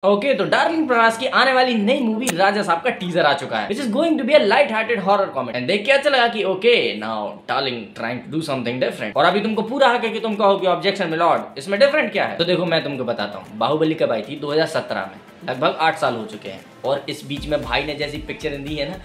Okay तो darling Prabhas की आने वाली नई मूवी राजा साहब का टीजर आ चुका है which is going to be a light hearted horror comedy and देख के अच्छा लगा कि okay now darling trying to do something different और अभी तुमको पूरा हक है कि तुम कहो कि ऑब्जेक्शन मिलॉर्ड इसमें डिफरेंट क्या है। तो देखो मैं तुमको बताता हूँ, बाहुबली कब आई थी 2017 में, लगभग 8 साल हो चुके हैं और इस बीच में भाई ने जैसी पिक्चर दी है ना,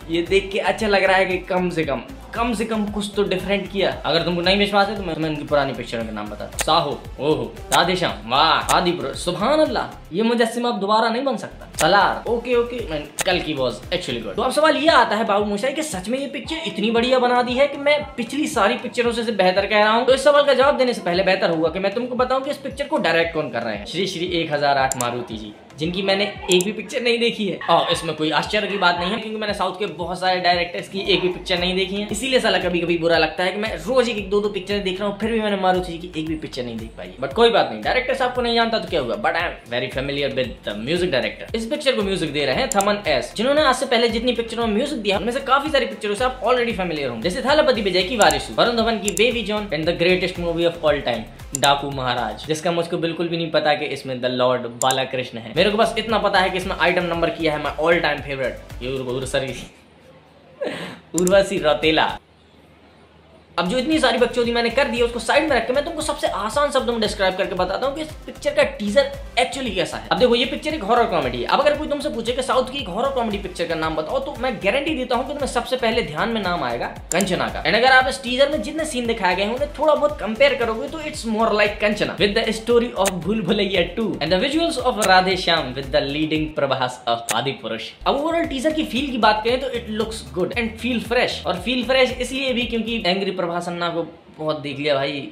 ये देख के अच्छा लग रहा है कि कम से कम कुछ तो डिफरेंट किया। अगर तुमको नहीं विश्वास है तो मैं तुम्हें उनकी पुरानी पिक्चरों के नाम बताता हूँ। साहो, ओहो, राधेश्याम, वाह, आदिपुरुष, सुभान अल्लाह, ये मुजस्सिम अब दोबारा नहीं बन सकता। सलार, ओके, कल की वॉज एक्चुअली गुड। तो अब सवाल ये आता है बाबू मोशाई कि सच में ये पिक्चर इतनी बढ़िया बना दी है कि मैं पिछली सारी पिक्चरों से बेहतर कह रहा हूँ। तो इस सवाल का जवाब देने से पहले बेहतर होगा कि मैं तुमको बताऊं कि इस पिक्चर को डायरेक्ट कौन कर रहे हैं। श्री 1008 मारुति जी, जिनकी मैंने एक भी पिक्चर नहीं देखी है। और इसमें कोई आश्चर्य की बात नहीं है क्योंकि मैंने साउथ के बहुत सारे डायरेक्टर्स की एक भी पिक्चर नहीं देखी है, इसीलिए साला कभी कभी बुरा लगता है कि मैं रोज एक दो पिक्चर देख रहा हूँ फिर भी मैंने मारुति जी की एक भी पिक्चर नहीं देख पाई। बट कोई बात नहीं, डायरेक्टर साहब को नहीं जानता तो क्या हुआ, but I am very familiar with the music director. इस पिक्चर को म्यूजिक दे रहे हैं थमन एस, जिन्होंने आज से पहले जितनी पिक्चरों में म्यूजिक दिया उनमें से काफी सारी पिक्चरों से आप ऑलरेडी फेमिलियर होंगे, जैसे थालापति विजय की वारिसु, वरुण धवन की baby John and the greatest movie of all time डाकू महाराज, जिसका मुझको बिल्कुल भी नहीं पता कि इसमें द लॉर्ड बालाकृष्ण है। मेरे को बस इतना पता है कि इसमें आइटम नंबर किया है my all time favourite Urvashi Rautela. अब जो इतनी सारी बकचोदी मैंने कर दी है उसको साइड में रख के मैं तुमको सबसे आसान शब्दों में डिस्क्राइब करके बताता हूँ कि इस पिक्चर का टीजर एक्चुअली कैसा है। अब देखो ये पिक्चर एक हॉरर कॉमेडी है। अब अगर कोई तुमसे पूछे कि साउथ की एक हॉरर कॉमेडी पिक्चर का नाम बताओ तो मैं गारंटी देता हूँ कि तुम्हें सबसे पहले ध्यान में नाम आएगा कंचना का। एंड अगर आप इस टीजर में जितने सीन दिखाए गए हैं उन्हें थोड़ा बहुत कंपेयर करोगे तो it's more like Kanchana with the story of Bhool Bhulaiyaa 2 and the visuals of Radhe Shyam with the leading Prabhas of Adipurush. अब ओवरऑल टीजर की फील की बात करें तो it looks good and feel fresh, और फील फ्रेश इसलिए भी क्योंकि एंग्री प्रभास अन्ना को बहुत देख लिया भाई,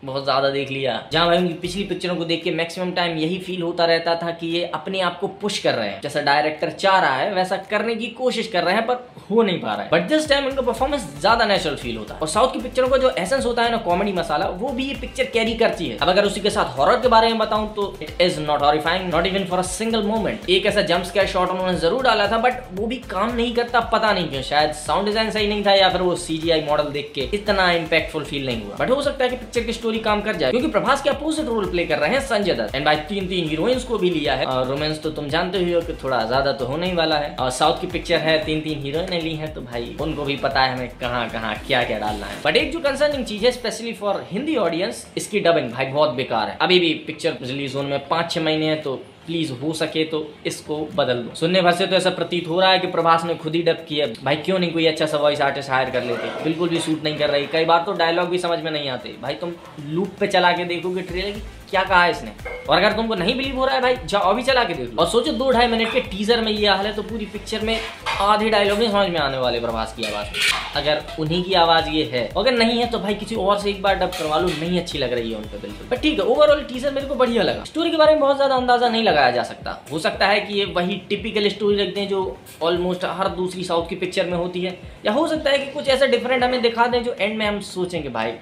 बहुत ज्यादा देख लिया। जहां भाई उनकी पिछली पिक्चरों को देख के मैक्सिमम टाइम यही फील होता रहता था कि ये अपने आप को पुश कर रहे हैं, जैसा डायरेक्टर चाह रहा है वैसा करने की कोशिश कर रहे हैं पर हो नहीं पा रहा है। बट दिस टाइम उनका परफॉर्मेंस ज्यादा नेचुरल फील होता है और साउथ की पिक्चरों का जो एसेंस होता है ना, कॉमेडी मसाला, वो भी ये पिक्चर कैरी करती है। अब अगर उसी के साथ हॉरर के बारे में बताऊं तो it is not horrifying, not even for a single moment. एक ऐसा जंप स्केयर शॉट उन्होंने जरूर डाला था बट वो भी काम नहीं करता, पता नहीं क्यों, शायद साउंड डिजाइन सही नहीं था या फिर वो CGI मॉडल देख के इतना इंपैक्टफुल फील नहीं हुआ। बट हो सकता है कि पिक्चर की स्टोरी काम कर जाए क्योंकि प्रभास के अपोजिट रोल प्ले कर रहे हैं संजय दत्त एंड भाई 3 हीरोइंस को भी लिया है और रोमांस तो तुम जानते ही हो कि थोड़ा ज्यादा तो होने ही वाला है। और साउथ की पिक्चर है, 3 हीरोइनें ली हैं तो भाई उनको भी पता है हमें कहाँ क्या डालना है। बट एक जो कंसर्निंग चीज है स्पेशली फॉर हिंदी ऑडियंस, इसकी डबिंग भाई बहुत बेकार है। अभी भी पिक्चर रिलीज होने में 5-6 महीने हैं तो प्लीज हो सके तो इसको बदल दो। सुनने भर से तो ऐसा प्रतीत हो रहा है कि प्रभास ने खुद ही डब किया। भाई क्यों नहीं कोई अच्छा सा वॉइस आर्टिस्ट हायर कर लेते, बिल्कुल भी सूट नहीं कर रही। कई बार तो डायलॉग भी समझ में नहीं आते। भाई तुम लूप पे चला के देखोगे ट्रेलर की क्या कहा है इसने, और अगर तुमको नहीं बिलीव हो रहा है भाई जाओ अभी चला के देखो। और सोचो 2-2.5 मिनट के टीजर में ये हाल है तो पूरी पिक्चर में आधे डायलॉग नहीं समझ में आने वाले प्रभास की आवाज में, अगर उन्हीं की आवाज ये है। अगर नहीं है तो भाई किसी और से एक बार डब करवा लो, नहीं अच्छी लग रही है उन पर बिल्कुल। बट ठीक है, ओवरऑल टीजर मेरे को बढ़िया लगा। स्टोरी के बारे में बहुत ज्यादा अंदाजा नहीं लगाया जा सकता, हो सकता है कि ये वही टिपिकल स्टोरी रखते हैं जो ऑलमोस्ट हर दूसरी साउथ की पिक्चर में होती है, या हो सकता है कि कुछ ऐसा डिफरेंट हमें दिखा दें जो एंड में हम सोचेंगे भाई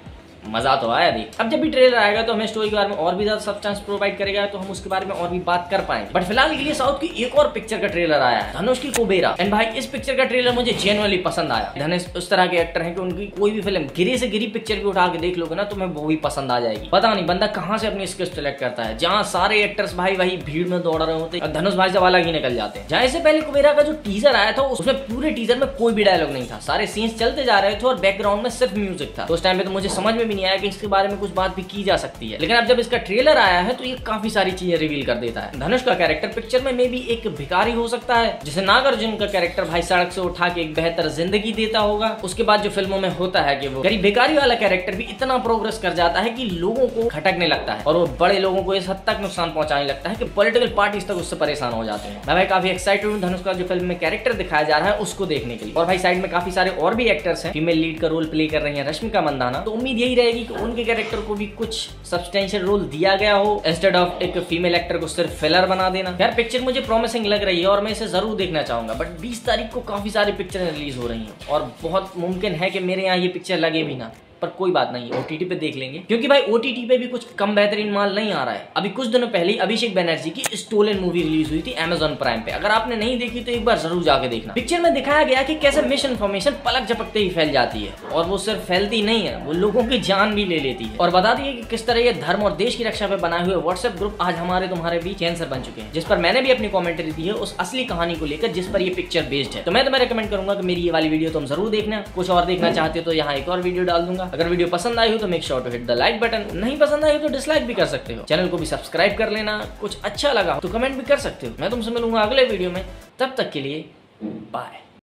मजा तो आया अभी। अब जब भी ट्रेलर आएगा तो हमें स्टोरी के बारे में और भी ज्यादा सब्सटेंस प्रोवाइड करेगा तो हम उसके बारे में और भी बात कर पाएंगे। बट फिलहाल के लिए साउथ की एक और पिक्चर का ट्रेलर आया है, धनुष की कुबेरा। एंड भाई इस पिक्चर का ट्रेलर मुझे जेन्युइनली पसंद आया। धनुष उस तरह के एक्टर हैं कि उनकी कोई भी फिल्म गिरी से गिरी पिक्चर भी उठा के देख लोगे ना तुम्हें वो भी पसंद आ जाएगी। पता नहीं बंदा कहाँ से अपनी स्किल्स सिलेक्ट करता है, जहाँ सारे एक्टर्स भाई वही भीड़ में दौड़ रहे होते हैं, धनुष भाई से अलग ही निकल जाते हैं। जहाँ इससे पहले कुबेरा का जो टीजर आया था उसमें पूरे टीजर में कोई भी डायलॉग नहीं था, सारे सीन्स चलते जा रहे थे और बैकग्राउंड में सिर्फ म्यूजिक था। तो उस टाइम पे तो मुझे समझ में भी नहीं आया कि इसके बारे में कुछ बात भी की जा सकती है। लेकिन अब जब इसका ट्रेलर आया है तो ये काफी सारी चीजें रिवील कर देता है। धनुष का कैरेक्टर पिक्चर में भी एक भिखारी हो सकता है, जैसे नागार्जुन का कैरेक्टर भाई सड़क से उठा के एक बेहतर जिंदगी देता होगा। उसके बाद जो फिल्मों में होता है कि वो गरीब भिखारी वाला कैरेक्टर भी इतना प्रोग्रेस कर जाता है कि लोगों को खटकने लगता है और वो बड़े लोगों को इस हद तक नुकसान पहुंचाने लगता है कि पॉलिटिकल पार्टीज तक उससे परेशान हो जाते हैं। मैं भाई काफी एक्साइटेड हूँ धनुष का जो फिल्म में कैरेक्टर दिखाया जा रहा है उसको देखने के लिए। और भाई साइड में काफी सारे और भी एक्टर्स हैं, फीमेल लीड का रोल प्ले कर रही है रश्मिका मंदाना, तो उम्मीद यही रहेगी कि उनके कैरेक्टर को भी कुछ सब्सटेंशियल रोल दिया गया हो इंस्टेड ऑफ एक फीमेल एक्टर को सिर्फ फिलर बना देना। यार पिक्चर मुझे प्रॉमिसिंग लग रही है और मैं इसे जरूर देखना चाहूंगा। बट 20 तारीख को काफी सारी पिक्चरें रिलीज हो रही हैं और बहुत मुमकिन है कि मेरे यहाँ ये पिक्चर लगे भी ना। पर कोई बात नहीं, OTT पे देख लेंगे, क्योंकि भाई OTT पे भी कुछ कम बेहतरीन माल नहीं आ रहा है। अभी कुछ दिनों पहले अभिषेक बनर्जी की स्टोलन मूवी रिलीज हुई थी Amazon प्राइम पे। अगर आपने नहीं देखी तो एक बार जरूर जाके देखना। पिक्चर में दिखाया गया कि कैसे मिस इन्फॉर्मेशन पलक झपकते ही फैल जाती है, और वो सिर्फ फैलती नहीं है, वो लोगों की जान भी ले लेती है। और बता दिए कि किस तरह ये धर्म और देश की रक्षा पे बनाए हुए व्हाट्सएप ग्रुप आज हमारे तुम्हारे बीच कैंसर बन चुके हैं, जिस पर मैंने भी अपनी कमेंट्री दी है उस असली कहानी को लेकर जिस पर ये पिक्चर बेस्ड है। तो मैं तुम्हें रेकमेंड करूंगा कि मेरी ये वाली वीडियो तुम जरूर देखना। कुछ और देखना चाहते हो तो यहाँ एक और वीडियो डाल दूंगा। अगर वीडियो पसंद आई हो तो make sure to hit the like button, नहीं पसंद आई हो तो डिसलाइक भी कर सकते हो। चैनल को भी सब्सक्राइब कर लेना, कुछ अच्छा लगा तो कमेंट भी कर सकते हो। मैं तुमसे मिलूंगा अगले वीडियो में, तब तक के लिए बाय।